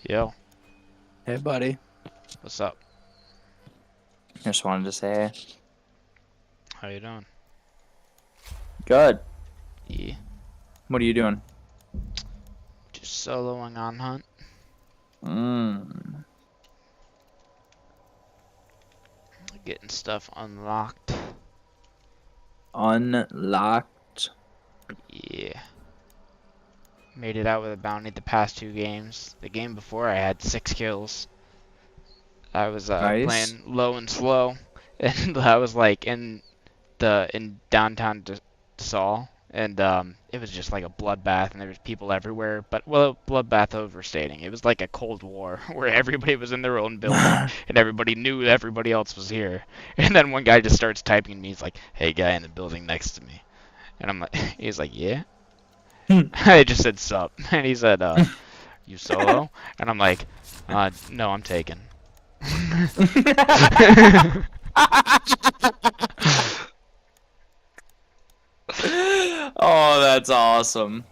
Yo, Hey, buddy. what's up? Just wanted to say How you doing? good. Yeah, What are you doing? just soloing on hunt. Getting stuff unlocked. Unlocked. Yeah. Made it out with a bounty the past 2 games. The game before I had 6 kills. I was Nice. playing low and slow, and I was like in downtown DeSaul, and it was just like a bloodbath, and there was people everywhere. But well, bloodbath overstating. It was like a Cold War where everybody was in their own building, and everybody knew everybody else was here. And then one guy just starts typing to me. He's like, "Hey, guy in the building next to me," and I'm like, he's like, "Yeah." I just said sup, and he said, "You solo?" And I'm like, "No, I'm taken." Oh, that's awesome.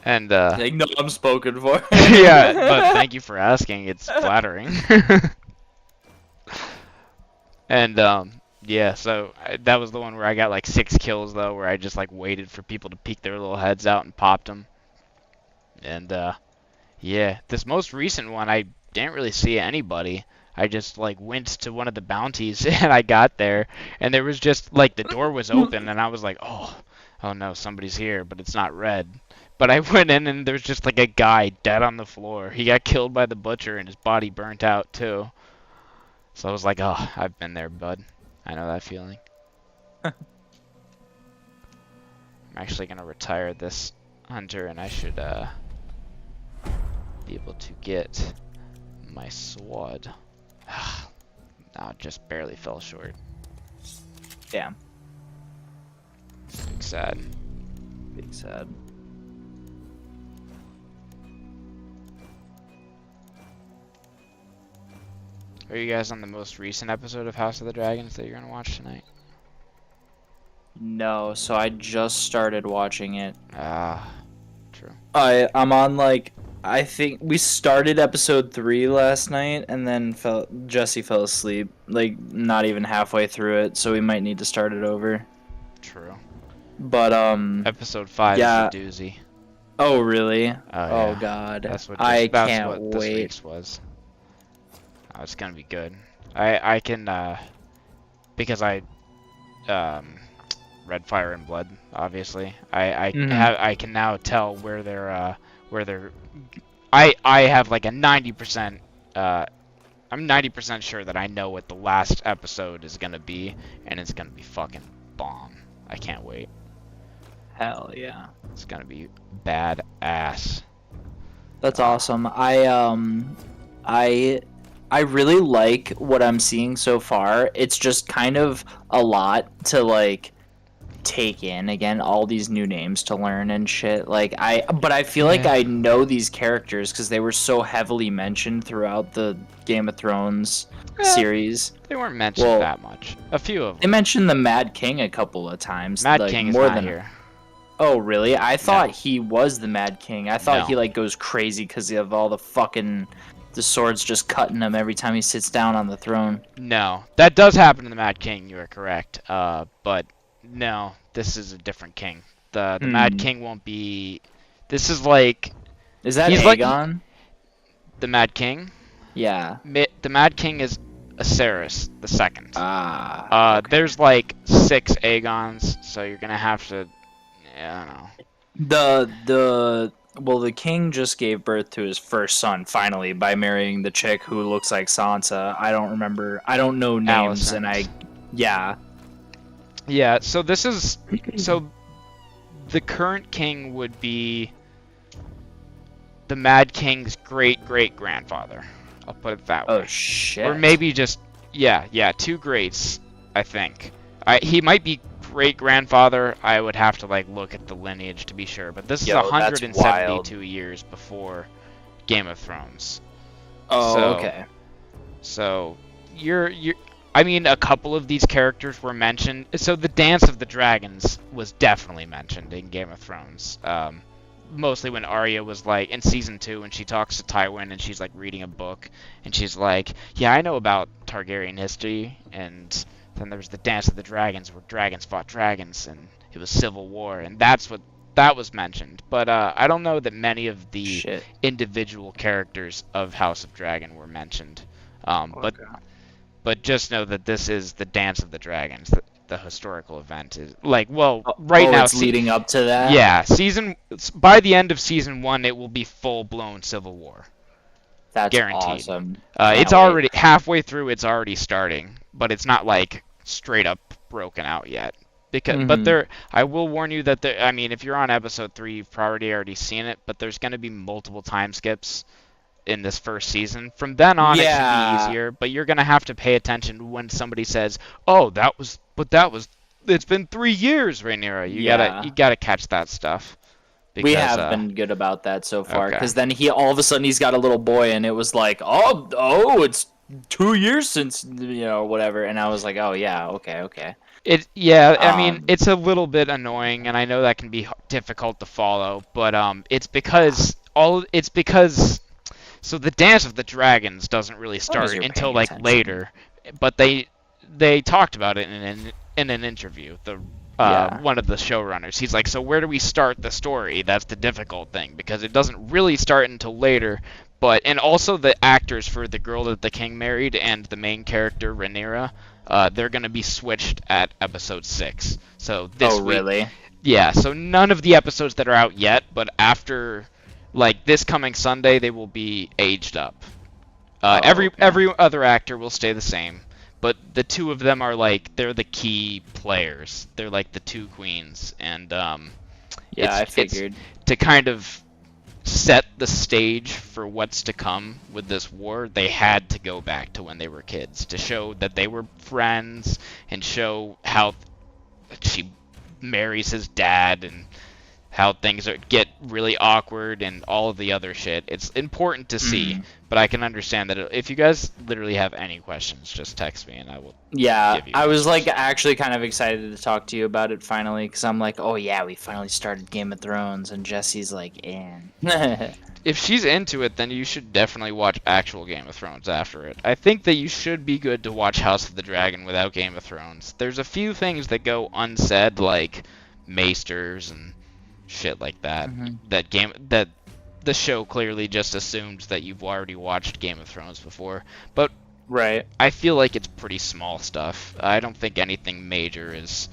And Like, no, I'm spoken for. yeah, but thank you for asking. It's flattering. And yeah, so that was the one where I got like 6 kills though, where I just like waited for people to peek their little heads out and popped them. And yeah, this most recent one I didn't really see anybody. I just like went to one of the bounties and I got there and there was just like the door was open and I was like, oh no, somebody's here, but it's not red. But I went in and there's just like a guy dead on the floor. He got killed by the butcher and his body burnt out too. So I was like, oh, I've been there, bud. I know that feeling. I'm actually gonna retire this hunter and I should be able to get my sword. No, just barely fell short. Damn. Big sad. Big sad. Are you guys on the most recent episode of House of the Dragons that you're gonna watch tonight? No, so I just started watching it. Ah, true. I'm on like, I think we started episode 3 last night and then Jesse fell asleep, like not even halfway through it, so we might need to start it over. True. But Episode 5 yeah. is a doozy. Oh really? Oh, Oh yeah. god. That's what I that's can't what this wait. week's was. Oh, it's gonna be good. I can because I read Fire and Blood, obviously. I can now tell where they're I have like a 90% I'm 90% sure that I know what the last episode is gonna be, and it's gonna be fucking bomb. I can't wait. Hell yeah. It's gonna be badass. That's awesome. I really like what I'm seeing so far. It's just kind of a lot to like take in, again, all these new names to learn and shit. But I feel like I know these characters because they were so heavily mentioned throughout the Game of Thrones series. They weren't mentioned that much. A few of them. They mentioned the Mad King a couple of times. Mad like, King is more not than here. Oh really? I thought No. he was the Mad King. I thought No. he like goes crazy because of all the swords just cutting him every time he sits down on the throne. No, that does happen to the Mad King. You are correct. But no, this is a different king. The Mad King won't be. This is like Is that He's like- Aegon? the Mad King. Yeah. The Mad King is Acerys the second. Ah. Okay. There's like 6 Aegons, so you're gonna have to. Yeah, I don't know. The king just gave birth to his first son finally by marrying the chick who looks like Sansa. I don't know names, Alicent. and yeah. Yeah, so this is so the current king would be the Mad King's great-great-grandfather. I'll put it that way. Oh shit. Or maybe just 2 greats, I think. He might be great-grandfather. I would have to like look at the lineage to be sure, but this is Yo, that's 172 years before Game of Thrones. Oh, So- okay. So you're I mean, a couple of these characters were mentioned. So the Dance of the Dragons was definitely mentioned in Game of Thrones. Mostly when Arya was like in season 2 and she talks to Tywin and she's like reading a book and she's like, yeah, I know about Targaryen history. And then there was the Dance of the Dragons where dragons fought dragons and it was civil war, and that was mentioned. But I don't know that many of the Shit. individual characters of House of Dragon were mentioned. Okay. But just know that this is the Dance of the Dragons. The historical event is like, well, right now it's leading up to that. Yeah, by the end of season 1, it will be full blown civil war. That's guaranteed. awesome. It's Can't already wait. halfway through. It's already starting, but it's not like straight up broken out yet. But Hmm. there, I will warn you that I mean, if you're on episode 3, you've probably already seen it, but there's going to be multiple time skips in this first season. From then on, it should be Yeah, easier, but you're going to have to pay attention when somebody says, "Oh, that was, it's been 3 years, Rhaenyra." You yeah. gotta catch that stuff We because, have been good about that so far, okay. because then he all of a sudden he's got a little boy, and it was like, oh, it's 2 years since whatever, and I was like, oh yeah, okay, okay. Yeah, I mean, Um, it's a little bit annoying, and I know that can be difficult to follow, but it's because so the Dance of the Dragons doesn't really as long as start you're until paying like attention. later, but they talked about it in an interview. The Yeah. one of the showrunners, he's like, so where do we start the story? That's the difficult thing because it doesn't really start until later. But and also the actors for the girl that the king married and the main character Rhaenyra, they're gonna be switched at episode 6. So Oh, this week, really? yeah. So none of the episodes that are out yet, but after like this coming Sunday, they will be aged up. Oh, okay. Every other actor will stay the same, but the two of them are like they're the key players. They're like the two queens, and Yeah, I it's figured. to kind of set the stage for what's to come with this war. They had to go back to when they were kids to show that they were friends and show how she marries his dad and how get really awkward and all of the other shit. It's important to see, Mhm. but I can understand that if you guys literally have any questions, just text me and I will Yeah, give you I was like answers. actually kind of excited to talk to you about it finally, because I'm like, oh yeah, we finally started Game of Thrones, and Jesse's like, in. If she's into it, then you should definitely watch actual Game of Thrones after it. I think that you should be good to watch House of the Dragon without Game of Thrones. There's a few things that go unsaid, like maesters and shit like that. Hmm. That the show clearly just assumed that you've already watched Game of Thrones before. But Right. I feel like it's pretty small stuff. I don't think anything major is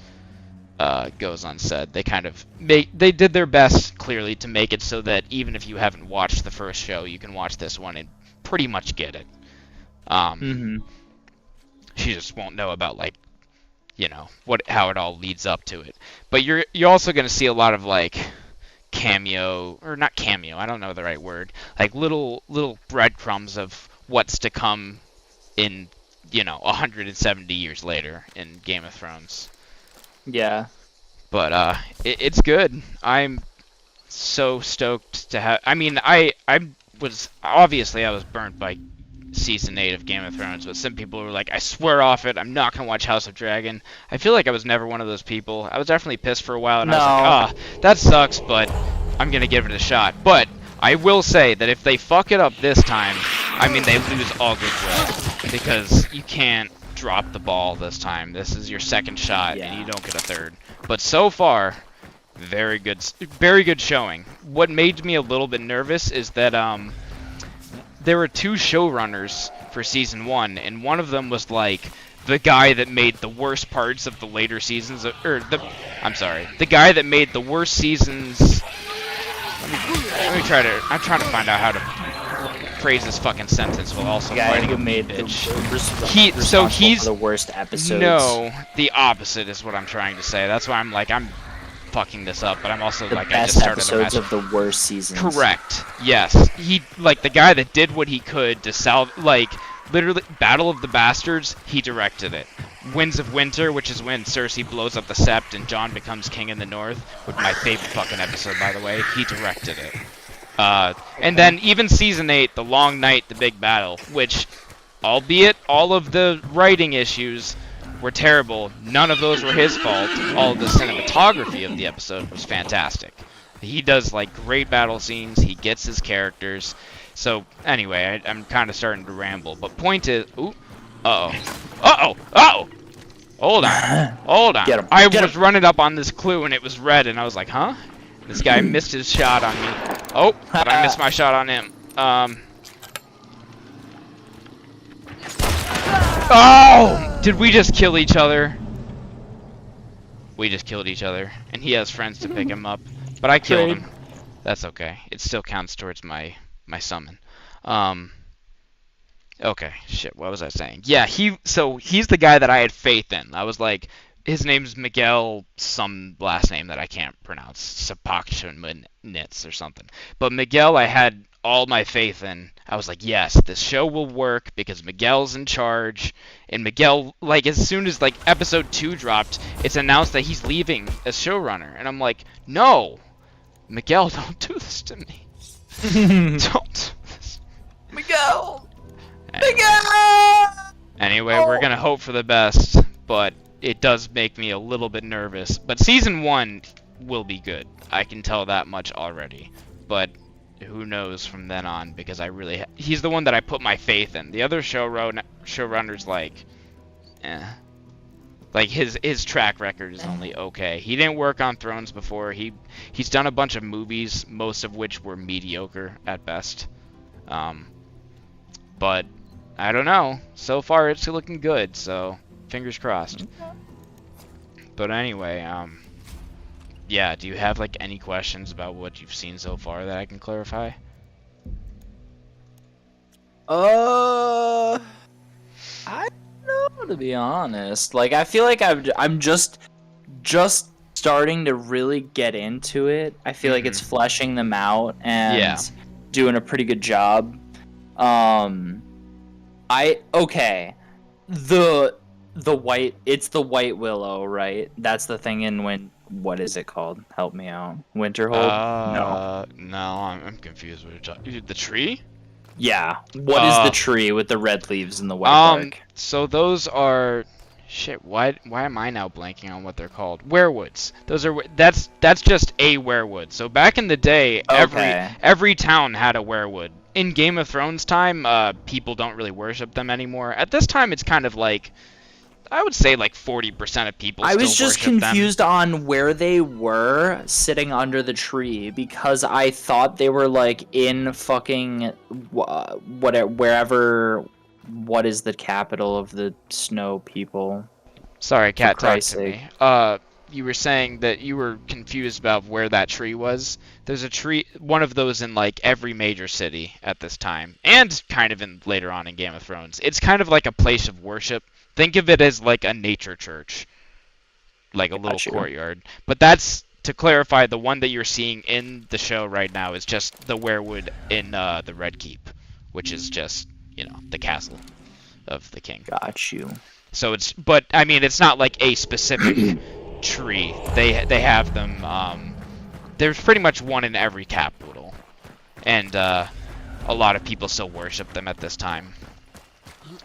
goes unsaid. They did their best clearly to make it so that even if you haven't watched the first show, you can watch this one and pretty much get it. Um, Hmm. she just won't know about like what how it all leads up to it. But you're also gonna see a lot of like cameo or not cameo. I don't know the right word. Like little breadcrumbs of what's to come in 170 years later in Game of Thrones. Yeah. But it's good. I'm so stoked to have. I mean, I was burnt by season 8 of Game of Thrones, but some people were like, I swear off it, I'm not gonna watch House of Dragon. I feel like I was never one of those people. I was definitely pissed for a while, and I was like, No. ah, that sucks, but I'm gonna give it a shot. But I will say that if they fuck it up this time, I mean, they lose all goodwill because you can't drop the ball this time. This is your second shot, and you Yeah. don't get a third. But so far, very good showing. What made me a little bit nervous is that there were two showrunners for season 1, and one of them was like the guy that made the worst parts of the later seasons, I'm sorry, the guy that made the worst seasons. Let me try to. I'm trying to find out how to phrase this fucking sentence while also Guy fighting a who mean made the bitch. So responsible for he's the worst episodes, no, the opposite is what I'm trying to say. That's why I'm fucking this up, but I'm also the like I just best started a episodes match. of the worst seasons. Correct. Yes. He like the guy that did what he could to like literally Battle of the Bastards, he directed it. Winds of Winter, which is when Cersei blows up the Sept and Jon becomes king in the north, with my favorite fucking episode by the way, he directed it. And Okay. then even season 8, The Long Night, The Big Battle, which albeit all of the writing issues were terrible, none of those were his fault. All of the cinematography of the episode was fantastic. He does like great battle scenes. He gets his characters. So anyway, I'm kind of starting to ramble. But point is, ooh, uh oh. Hold on. Get him. I Get was him. running up on this clue and it was red, and I was like, huh? This guy missed his shot on me. Oh, but I missed my shot on him. Oh! Did we just kill each other? We just killed each other, and he has friends to pick him up. But I killed Trade. him. That's okay. It still counts towards my summon. Um. Okay. Shit. What was I saying? Yeah. So he's the guy that I had faith in. I was like, his name's Miguel, some last name that I can't pronounce, Sapakshunitz or something. But Miguel, I had all my faith in. I was like, yes, this show will work because Miguel's in charge. And Miguel, like, as soon as like episode 2 dropped, it's announced that he's leaving as showrunner, and I'm like, no, Miguel, don't do this to me. Don't do this. Miguel. Anyway, Miguel. anyway, we're gonna hope for the best, but it does make me a little bit nervous. But season 1 will be good. I can tell that much already. But who knows from then on, because I really he's the one that I put my faith in. The other showrunners, like, like his track record is only okay. He didn't work on Thrones before. He's done a bunch of movies, most of which were mediocre at best. But I don't know. So far it's looking good, so fingers crossed. But anyway, yeah, do you have like any questions about what you've seen so far that I can clarify? I don't know, to be honest. Like, I feel like I'm just starting to really get into it. I feel like it's fleshing them out and doing a pretty good job. It's the White Willow, right? That's the thing in what is it called? Help me out. Winterhold? No, I'm confused. What you're talking. The tree? Yeah. What is the tree with the red leaves and the white bark? So those are shit. Why am I now blanking on what they're called? Weirwoods. That's just a weirwood. So back in the day, every town had a weirwood. In Game of Thrones time, people don't really worship them anymore. At this time, it's kind of like, I would say like 40% of people still worship them. I was just confused on where they were sitting under the tree, because I thought they were like in fucking wherever. What is the capital of the snow people? Sorry, Cat, talk to me. You were saying that you were confused about where that tree was. There's a tree, one of those in like every major city at this time, and kind of in later on in Game of Thrones. It's kind of like a place of worship. Think of it as like a nature church, like a little courtyard. But that's, to clarify, the one that you're seeing in the show right now is just the weirwood in the Red Keep, which is just, the castle of the king. Got you. So but I mean, it's not like a specific tree. They have them. There's pretty much one in every capital, and a lot of people still worship them at this time.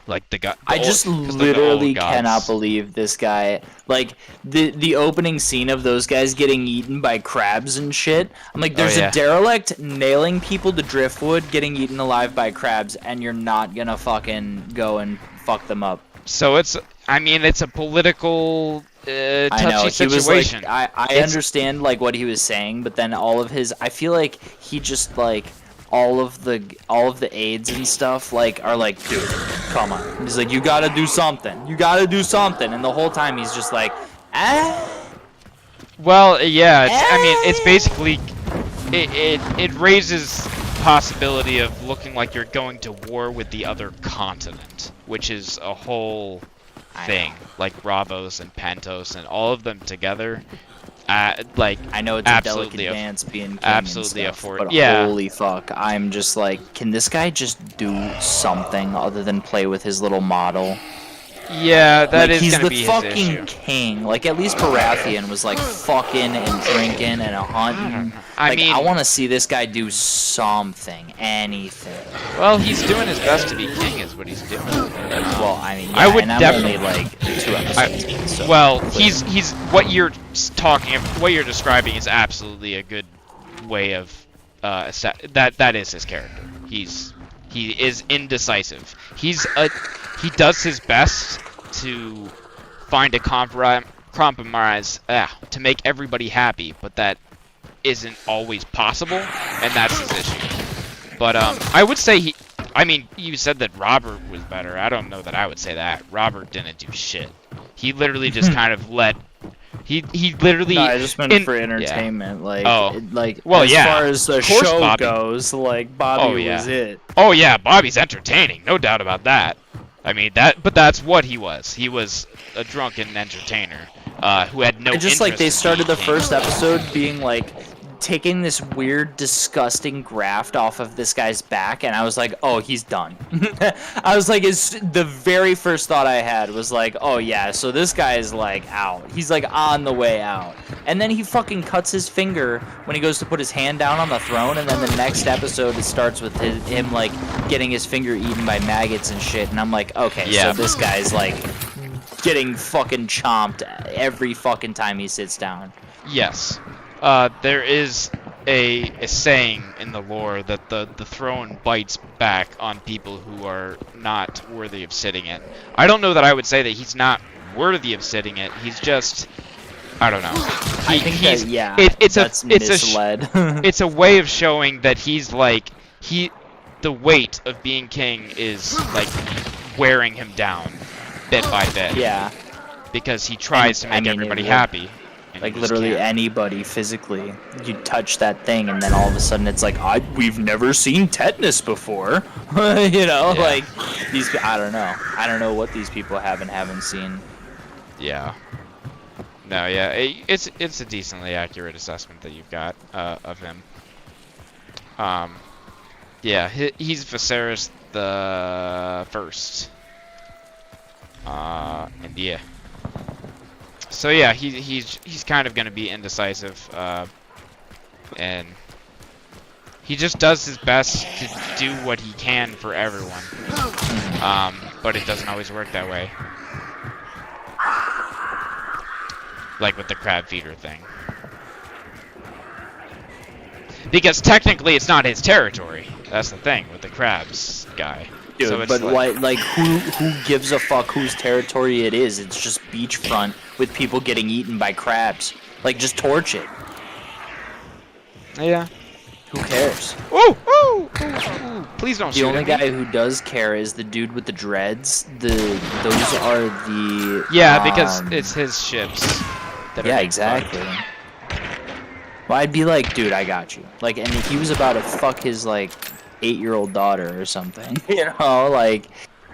Like I just literally cannot believe this guy. Like the opening scene of those guys getting eaten by crabs and shit. I'm like, there's a derelict nailing people to driftwood, getting eaten alive by crabs, and you're not gonna fucking go and fuck them up. So it's a political touchy situation. Like, I understand like what he was saying, but then all of his, I feel like he just like. All of the aides and stuff like are like, dude, come on. He's like, you gotta do something. You gotta do something. And the whole time he's just like, Well, yeah. It's basically it raises possibility of looking like you're going to war with the other continent, which is a whole thing. Like Braavos and Pentos and all of them together. I know it's a delicate dance being king absolutely and stuff, but holy fuck, I'm just like, can this guy just do something other than play with his little model? Yeah, that is gonna be his issue. He's the fucking king. Like, at least Baratheon was like fucking and drinking and hunting. I want to see this guy do something, anything. Well, he's doing his best to be king, is what he's doing. Well, I would definitely like 2 episodes in, so. Well, he's what you're what you're describing is absolutely a good way of that is his character. He is indecisive. He does his best to find a compromise to make everybody happy, but that isn't always possible, and that's his issue. But I would say you said that Robert was better. I don't know that I would say that. Robert didn't do shit. He literally just kind of let. He literally. No, I just meant for entertainment, yeah. As far as the show goes, like Bobby was it. Oh yeah, Bobby's entertaining, no doubt about that. I mean but that's what he was. He was a drunken entertainer. who had no It's just like interest they in started the being king. first episode being like taking this weird, disgusting graft off of this guy's back, and I was like, oh, he's done. I was like, it's the very first thought I had was like, oh yeah, so this guy is like out. He's like on the way out. And then he fucking cuts his finger when he goes to put his hand down on the throne, and then the next episode it starts with him like getting his finger eaten by maggots and shit, and I'm like, okay, Yeah. so this guy's like getting fucking chomped every fucking time he sits down. Yes. There is a saying in the lore that the throne bites back on people who are not worthy of sitting it. I don't know that I would say that he's not worthy of sitting it. He's just, I don't know. I think he's, that, yeah, it's that's misled. it's a way of showing that he's like the weight of being king is like wearing him down bit by bit. Yeah, Because he tries to make everybody happy. and like you just literally can't. anybody physically, you touch that thing, and then all of a sudden it's like, we've never seen tetanus before. You know, Yeah. like I don't know what these people haven't seen. Yeah. No, yeah, it's a decently accurate assessment that you've got of him. Yeah, he's Viserys the First. And yeah. So yeah, he's kind of gonna be indecisive, and he just does his best to do what he can for everyone. But it doesn't always work that way. Like with the crab feeder thing. Because technically it's not his territory. That's the thing with the crabs guy. Dude, So it's but like, why? Like, who gives a fuck whose territory it is? It's just beachfront with people getting eaten by crabs. Like, just torch it. yeah. Who cares? Ooh, ooh, ooh. Please don't The shoot only at me. guy who does care is the dude with the dreads. Those are the Yeah, because it's his ships. That are yeah, being exactly. fucked. Well, I'd be like, dude, I got you. Like, and he was about to fuck his like 8-year-old daughter or something. You know, like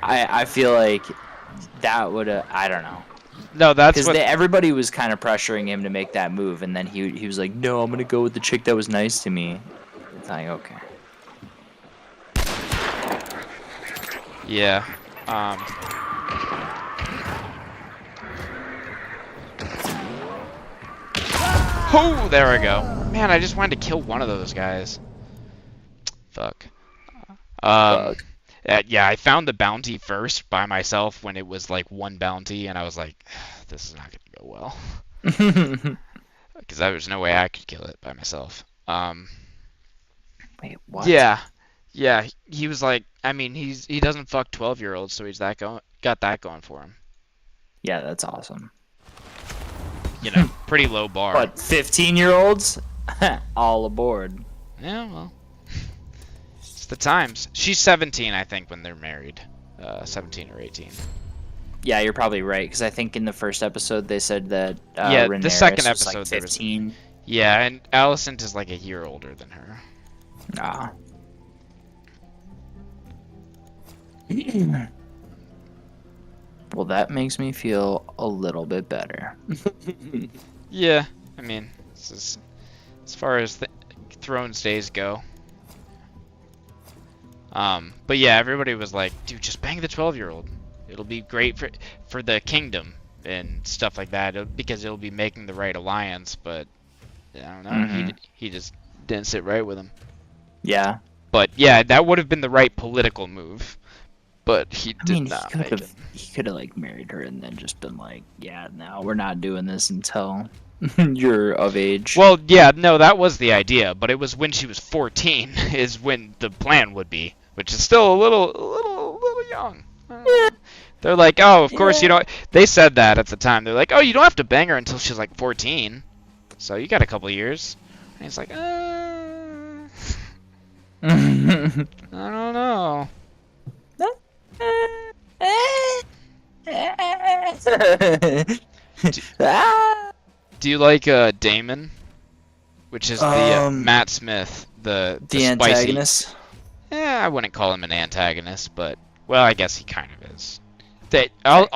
I feel like that would I don't know. No, that's Because what. everybody was kind of pressuring him to make that move, and then he was like, "No, I'm gonna go with the chick that was nice to me." It's like, okay. Yeah. Oh, there I go. Man, I just wanted to kill one of those guys. Fuck. Yeah, I found the bounty first by myself when it was like one bounty, and I was like, this is not gonna go well. Because there was no way I could kill it by myself. Wait, what? Yeah, he was like, I mean, he doesn't fuck 12-year-olds, so he's got that going for him. Yeah, that's awesome. You know, pretty low bar. But 15-year-olds, all aboard. Yeah, well, it's the times. She's 17, I think, when they're married. 17 or 18. Yeah, you're probably right, because I think in the first episode they said that Yeah, the Rhaenyra second was episode like there was- 15. Yeah, and Alicent is like a year older than her. Ah. Well, that makes me feel a little bit better. Yeah, I mean, this is, as far as Thrones days go. But yeah, everybody was like, dude, just bang the 12-year-old. It'll be great for the kingdom and stuff like that, because it'll be making the right alliance. But I don't know, Mhm. he just didn't sit right with him. Yeah. But yeah, that would have been the right political move. But he I did mean, not he make could it. have like married her and then just been like, yeah, no, we're not doing this until you're of age. Well, yeah, no, that was the idea, but it was when she was 14 is when the plan would be, which is still a little young. They're like, oh, of course you don't. They said that at the time. They're like, oh, you don't have to bang her until she's like 14, so you got a couple years. And he's like, I don't know. Do you like Damon, which is the Matt Smith, the the spicy? antagonist. I wouldn't call him an antagonist, but well, I guess he kind of is. that I'll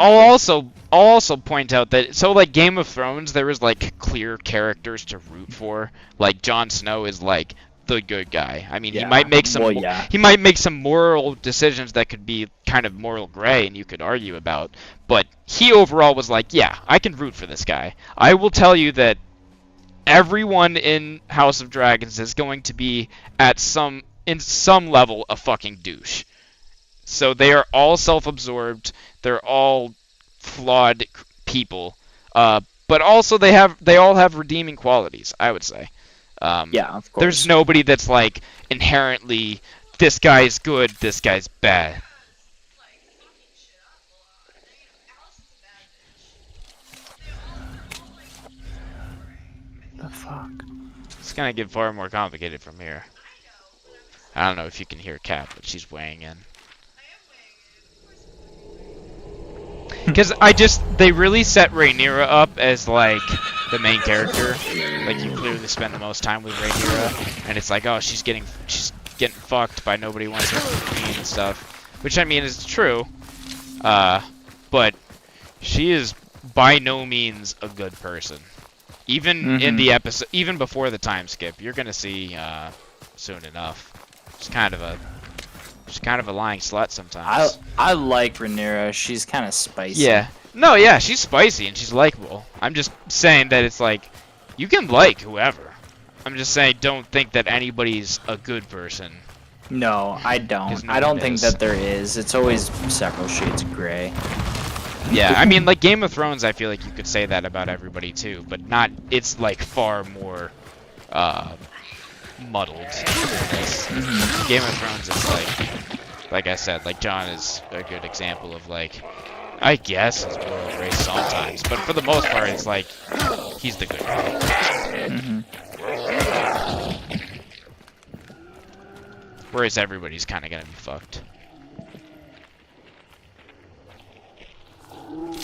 also point out that so like Game of Thrones there was like clear characters to root for. Like Jon Snow is like the good guy. I mean, he might Yeah. make some Well, yeah. he might make some moral decisions that could be kind of moral gray and you could argue about, but he overall was like, yeah, I can root for this guy. I will tell you that everyone in House of Dragons is going to be in some level a fucking douche. So they are all self-absorbed. They're all flawed people, but also they all have redeeming qualities. I would say. Yeah, of course. There's nobody that's like inherently this guy's good, this guy's bad. The fuck. It's gonna get far more complicated from here. I don't know if you can hear Kat, but she's weighing in. Because they really set Rhaenyra up as, like, the main character. Like, you clearly spend the most time with Rhaenyra, and it's like, oh, she's getting fucked by nobody wants her queen and stuff. Which, I mean, is true. But she is by no means a good person. Even in the episode, even before the time skip, you're gonna see, soon enough. She's kind of a lying slut sometimes. I like Rhaenyra. She's kind of spicy. Yeah. No, yeah, she's spicy and she's likable. I'm just saying that it's like, you can like whoever. I'm just saying don't think that anybody's a good person. No, I don't. No I don't one think is. that there is. It's always several shades of gray. Yeah, I mean, like Game of Thrones, I feel like you could say that about everybody too, but not. It's like far more muddled than this. Game of Thrones is like I said, like Jon is a good example of like, I guess it's moral gray sometimes, but for the most part, it's like he's the good guy. Whereas everybody's kind of gonna be fucked.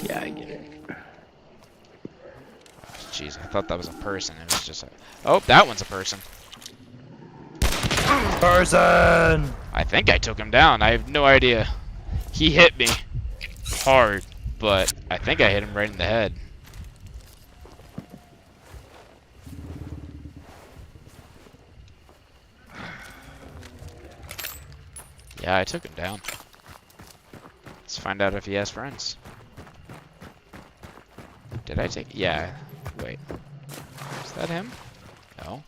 Yeah, I get it. Jeez, I thought that was a person. It was just a... Oh, that one's a person. Person! I think I took him down. I have no idea. He hit me hard, but I think I hit him right in the head. Yeah, I took him down. Let's find out if he has friends. Did I take... Yeah. Wait. Is that him? No.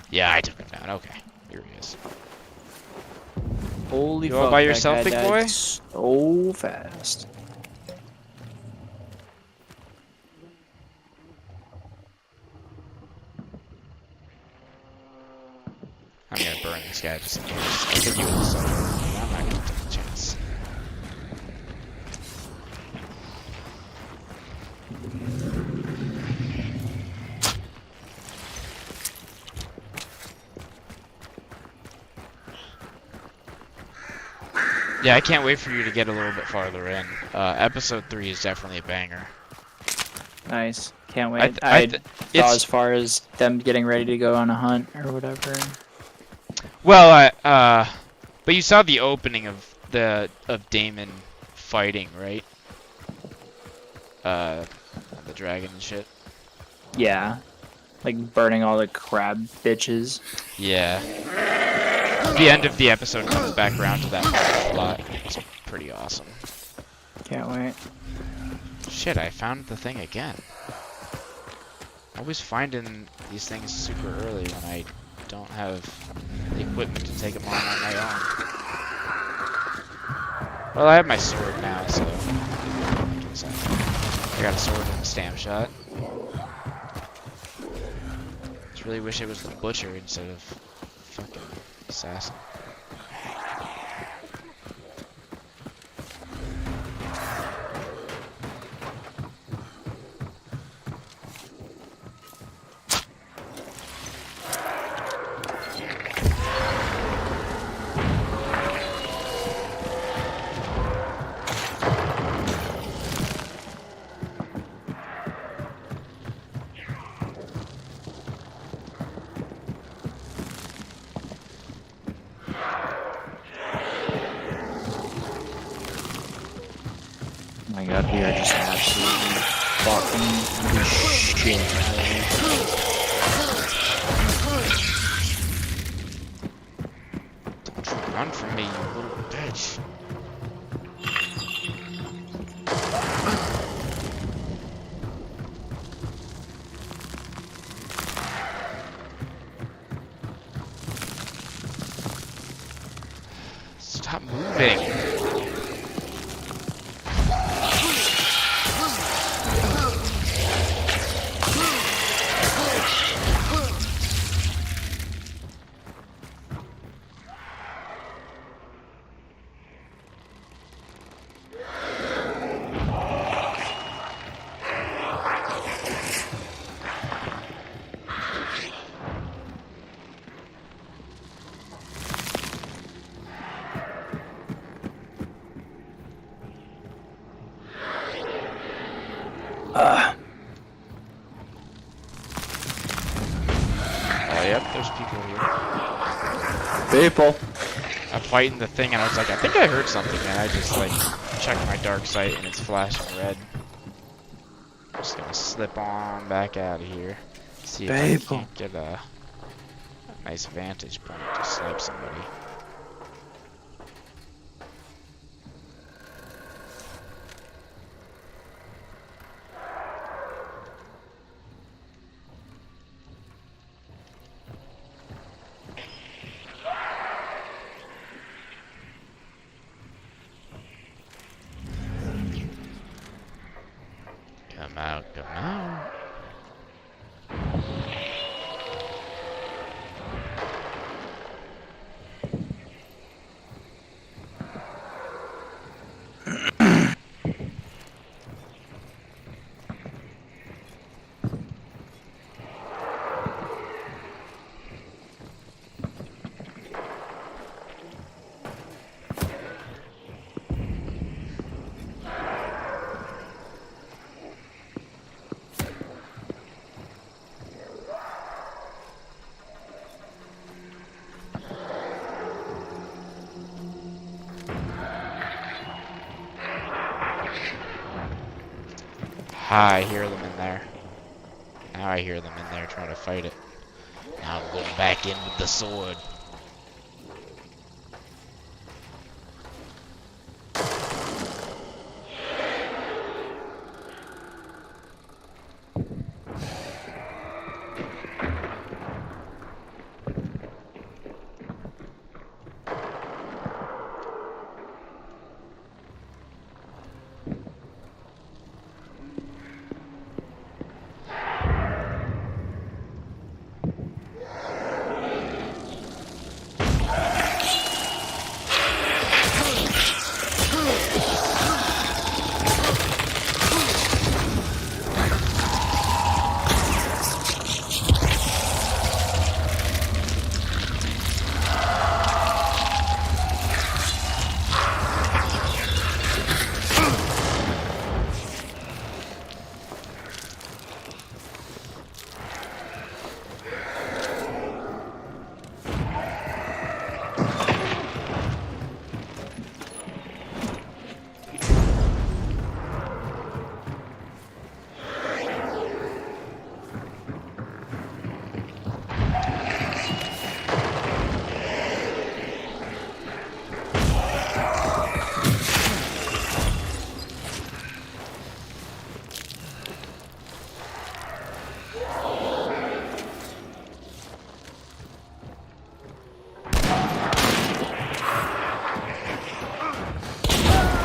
Yeah, I took him down. Okay. Here he is. Holy You fuck, all by that yourself, guy big died boy? so fast. I'm gonna burn this guy just in case. I think he was so... I'm not gonna take a chance. Yeah, I can't wait for you to get a little bit farther in. Episode 3 is definitely a banger. Nice. Can't wait. It's saw as far as them getting ready to go on a hunt or whatever. well, but you saw the opening of Daemon fighting, right? The dragon and shit. Yeah. Like burning all the crab bitches. Yeah. The end of the episode comes back around to that part a lot. It's pretty awesome. Can't wait. Shit, I found the thing again. Always finding these things super early when I don't have the equipment to take them on my own. Well, I have my sword now, so... I got a sword and a stamp shot. Just really wish it was the butcher instead of fucking assassin. We are just absolutely fucking the shit out of Don't you run from me, you little bitch. Stop moving. Yep, there's people here. People. I'm fighting the thing and I was like, I think I heard something, and I just like checked my dark sight and it's flashing red. I'm just gonna slip on back out of here. See if I can't get a nice vantage point to snipe somebody. Come out, come out. I hear them in there. Now I hear them in there trying to fight it. Now I'm going back in with the sword.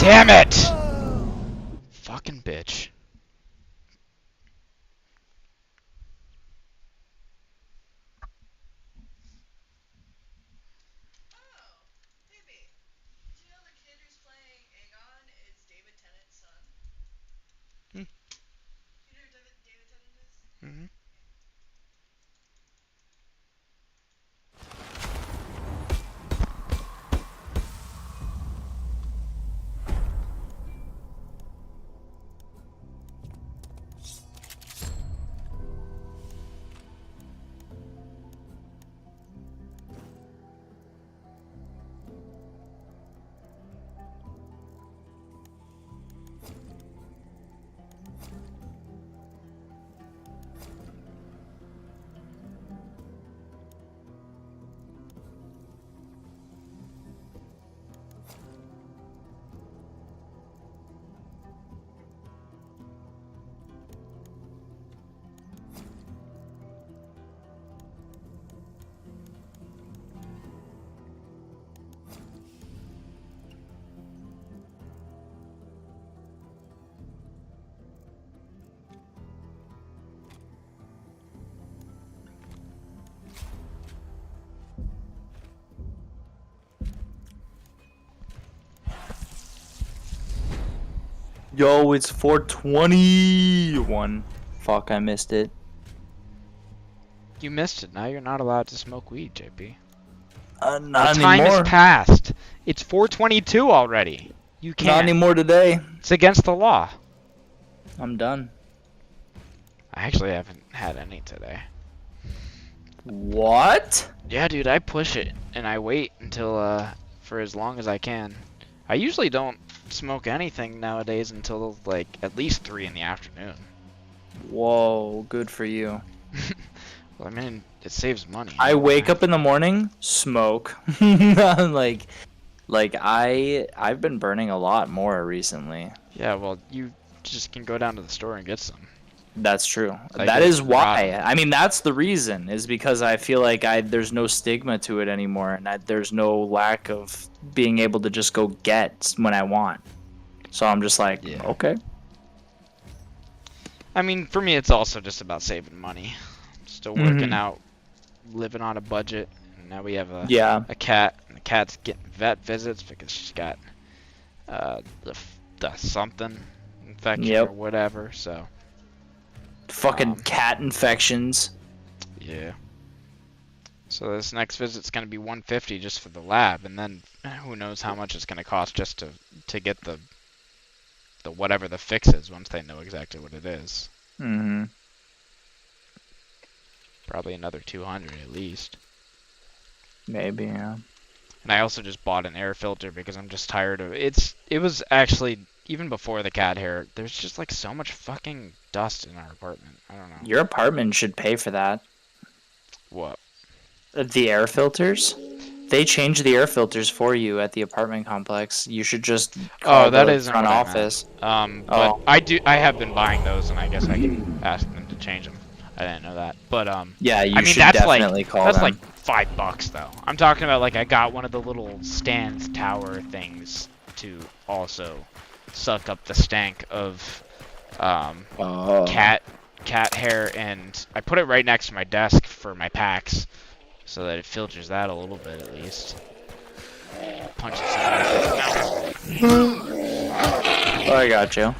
Damn it! Fucking bitch. Hmm. Mm-hmm. Yo, it's 421. Fuck, I missed it. You missed it. Now you're not allowed to smoke weed, JP. Not The time anymore. has passed. It's 4:22 already. You can't. Not anymore today. It's against the law. I'm done. I actually haven't had any today. What? Yeah, dude, I push it and I wait until for as long as I can. I usually don't smoke anything nowadays until like at least 3 in the afternoon. Whoa, good for you. Well, I mean, it saves money. I wake up in the morning, smoke. like I've been burning a lot more recently. Yeah, well, you just can go down to the store and get some. That's true. Like That it's is why. rotten. I mean, that's the reason. Is because I feel like there's no stigma to it anymore, and there's no lack of being able to just go get when I want. So I'm just like, Yeah. okay. I mean, for me, it's also just about saving money. Still working out, living on a budget, and now we have Yeah. a cat, and the cat's getting vet visits because she's got the something infection Yep. or whatever. So Fucking cat infections. yeah. So this next visit's gonna be 150 just for the lab, and then who knows how much it's gonna cost just to get the whatever the fix is once they know exactly what it is. Mm-hmm. Probably another 200 at least. Maybe, yeah. And I also just bought an air filter because I'm just tired of it. It was actually even before the cat hair. There's just like so much fucking dust in our apartment. I don't know. Your apartment should pay for that. What? The air filters? They change the air filters for you at the apartment complex. You should just call That the isn't front what I meant. office. But Oh. I have been buying those, and I guess I can ask them to change them. I didn't know that, but Yeah, you I mean should that's definitely like call that's them. like $5 though. I'm talking about like I got one of the little stand tower things to also suck up the stank of Oh. cat hair, and I put it right next to my desk for my packs so that it filters that a little bit at least. Punch it Oh, I got you.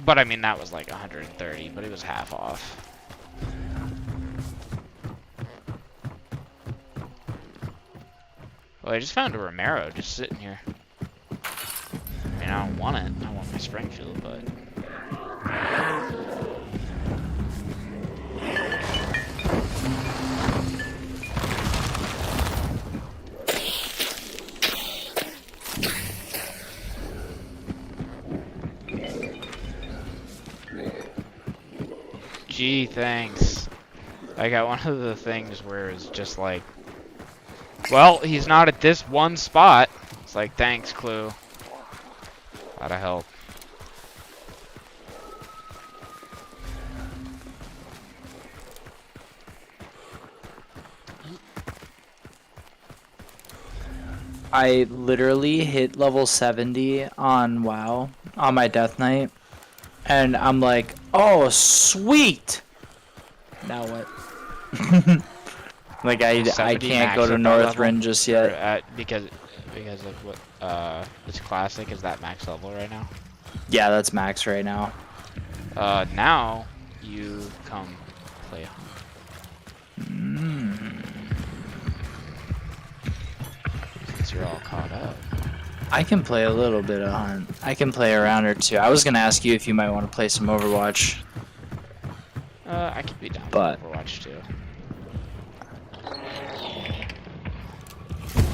But I mean that was like 130, but it was half off. Well, I just found a Romero just sitting here. I mean, I don't want it. I want my Springfield, but gee, thanks. I got one of the things where it's just like, well, he's not at this one spot. It's like, thanks, Clue. A lot of help. I literally hit level 70 on WoW on my Death Knight, and I'm like, oh, sweet! Now what? Like, I 70 can't go max to at that level? Northrend just Or yet. because of what it's classic. Is that max level right now? Yeah, that's max right now. Now you come play Hunt. Since you're all caught up. I can play a little bit of Hunt. I can play a round or two. I was gonna ask you if you might want to play some Overwatch. I could be down But- for Overwatch too.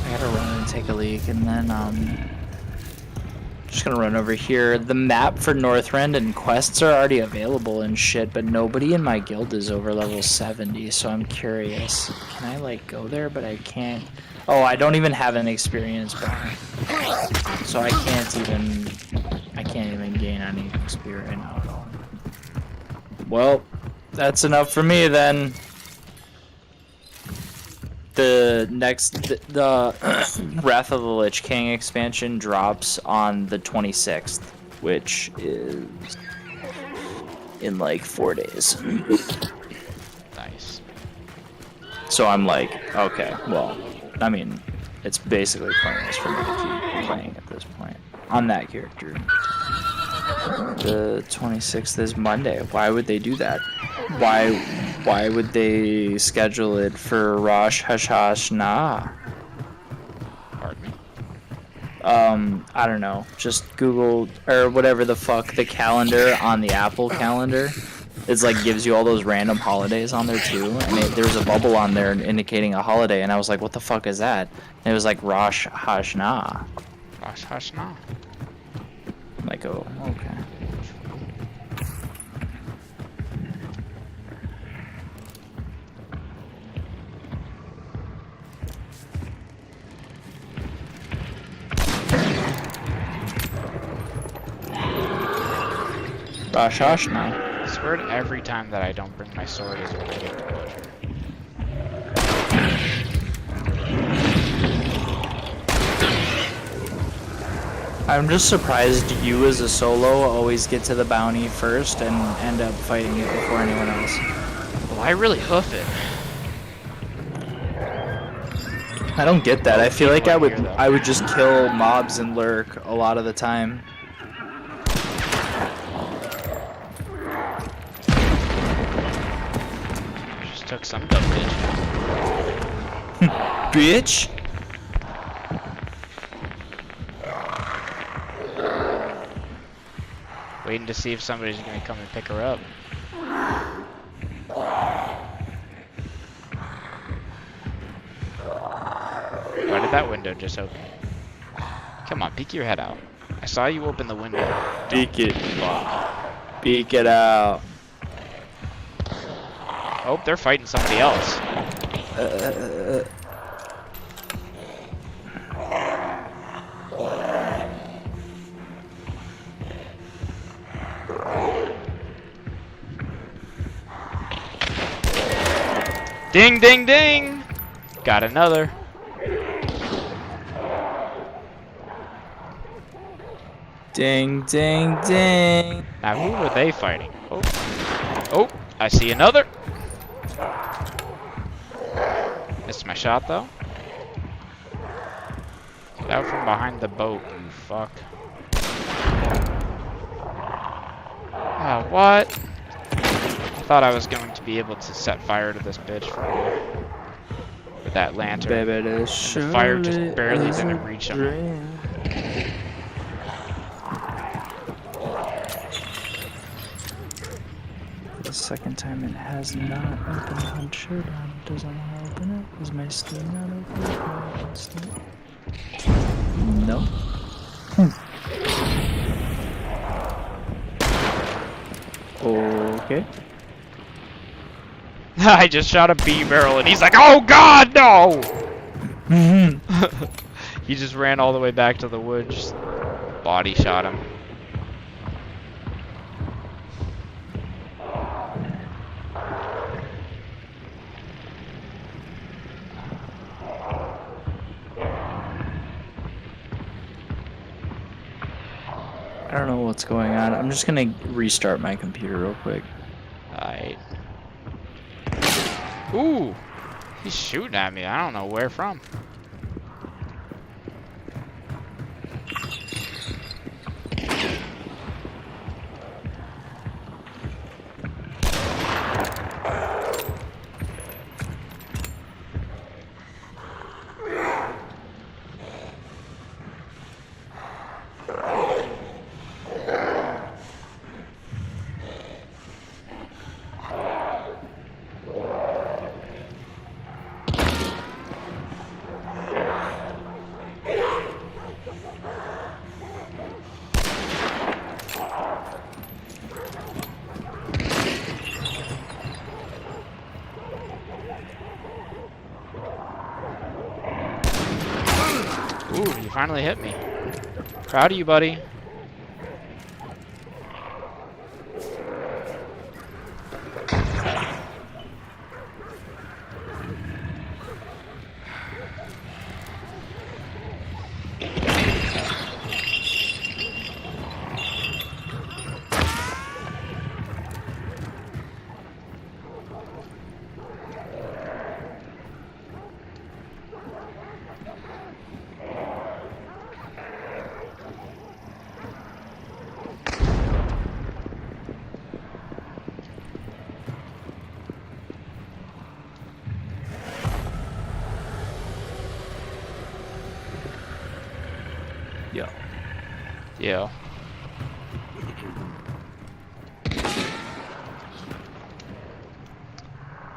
I gotta run and take a leak, and then just gonna run over here. The map for Northrend and quests are already available and shit, but nobody in my guild is over level 70, so I'm curious. Can I like go there? But I can't. Oh, I don't even have an experience bar, so I can't even gain any experience right now at all. Well, that's enough for me then. The Wrath of the Lich King expansion drops on the 26th, which is in like 4 days. Nice. So I'm like, okay, well, I mean, it's basically pointless for me to keep playing at this point. on that character. The 26th is Monday. Why would they do that? Why would they schedule it for Rosh Hashanah? Pardon me? I don't know. Just Google or whatever the fuck the calendar on the Apple calendar. It's like gives you all those random holidays on there too, and there was a bubble on there indicating a holiday, and I was like, "What the fuck is that?" And it was like Rosh Hashanah. Rosh Hashanah. I'm like, oh, okay. Rosh Hashanah. I swear to every time that I don't bring my sword is when I get the pleasure. I'm just surprised you as a solo always get to the bounty first and end up fighting it before anyone else. Well, I really hoof it. I don't get that. I feel like I would just kill mobs and lurk a lot of the time. Just took some dumb bitch. Bitch. Waiting to see if somebody's gonna come and pick her up. Why did that window just open? Come on, peek your head out. I saw you open the window. Peek it. Peek it out. Oh, they're fighting somebody else. Ding, ding, ding! Got another. Ding, ding, ding. Now, who were they fighting? Oh, oh, I see another. Missed my shot, though. Get out from behind the boat, you fuck. Oh, what? I thought I was going to be able to set fire to this bitch with that lantern. Baby, And the fire just barely didn't reach him. The second time it has not opened. I'm sure it doesn't want to open it. Is my Steam not open? No. Okay. I just shot a B barrel and he's like, oh god, no! He just ran all the way back to the woods. Body shot him. I don't know what's going on. I'm just gonna restart my computer real quick. Alright. Ooh! He's shooting at me. I don't know where from. Ooh, you finally hit me. Proud of you, buddy. Yo.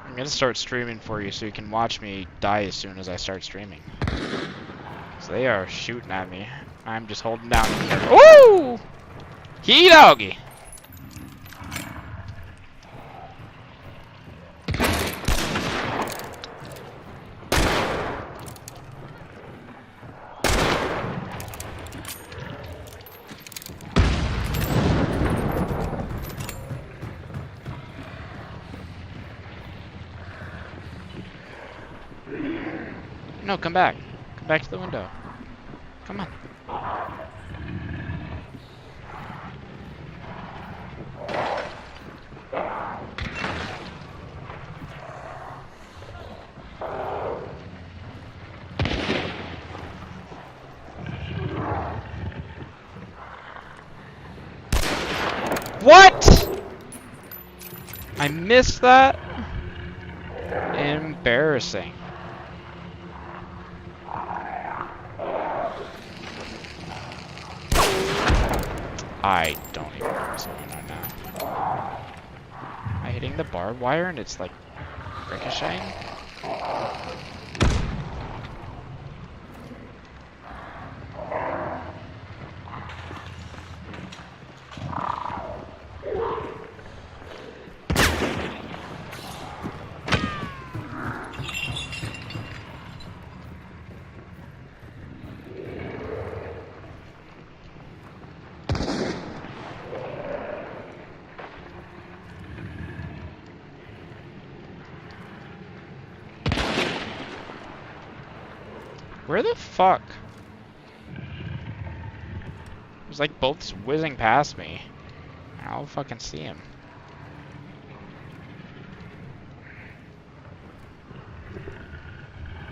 I'm gonna start streaming for you so you can watch me die as soon as I start streaming. So they are shooting at me. I'm just holding down. Woo! He doggy! No, come back. Come back to the window. Come on. What? I missed that? Embarrassing. I don't even know what's going on now. Am I hitting the barbed wire and it's like ricocheting? Where the fuck? It was like both whizzing past me. I don't fucking see him.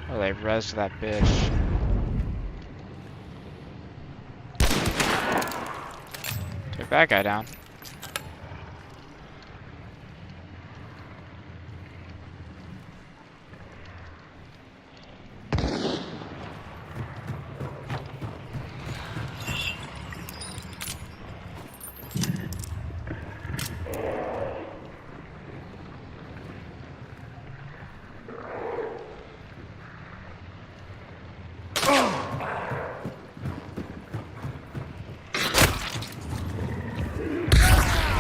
Oh, they rezzed that bitch. Took that guy down.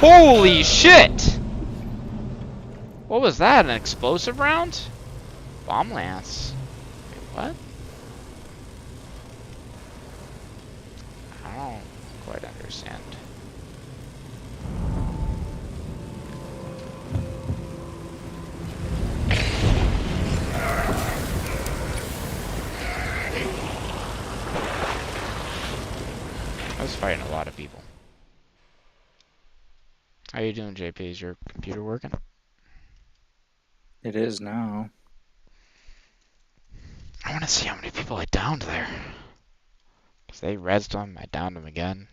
Holy shit! What was that? An explosive round? Bomb lance. Wait, what? I don't quite understand. I was fighting a lot of people. How you doing, JP? Is your computer working? It is now. I want to see how many people I downed there. Because they rezzed them, I downed them again.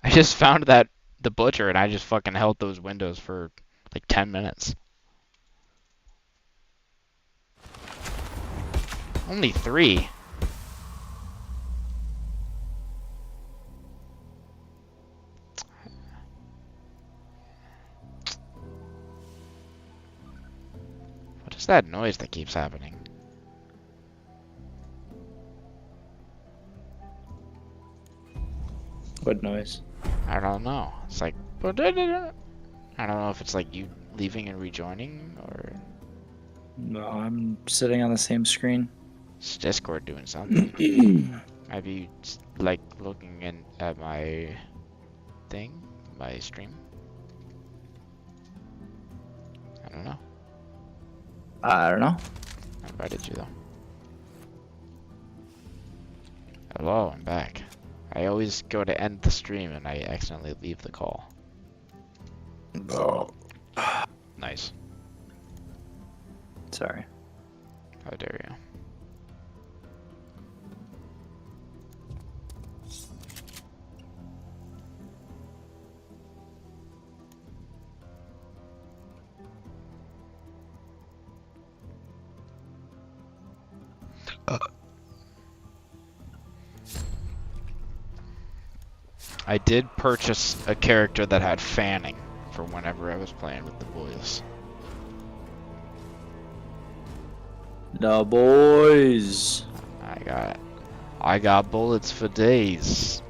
I just found that the butcher and I just fucking held those windows for like 10 minutes. Only 3. What is that noise that keeps happening? What noise? I don't know. It's like I don't know if it's like you leaving and rejoining or No, I'm sitting on the same screen. it's Discord doing something. Maybe it's like looking in at my thing, my stream. I don't know. I don't know. I invited you though. Hello, I'm back. I always go to end the stream and I accidentally leave the call. Oh. Nice. Sorry. How dare you? I did purchase a character that had fanning for whenever I was playing with the boys. The boys. I got bullets for days.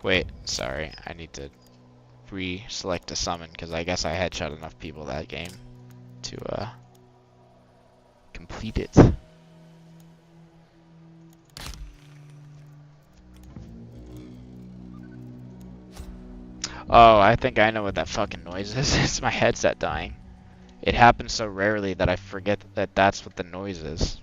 Wait, sorry, I need to re-select a summon because I guess I headshot enough people that game to complete it. Oh, I think I know what that fucking noise is. It's my headset dying. It happens so rarely that I forget that that's what the noise is.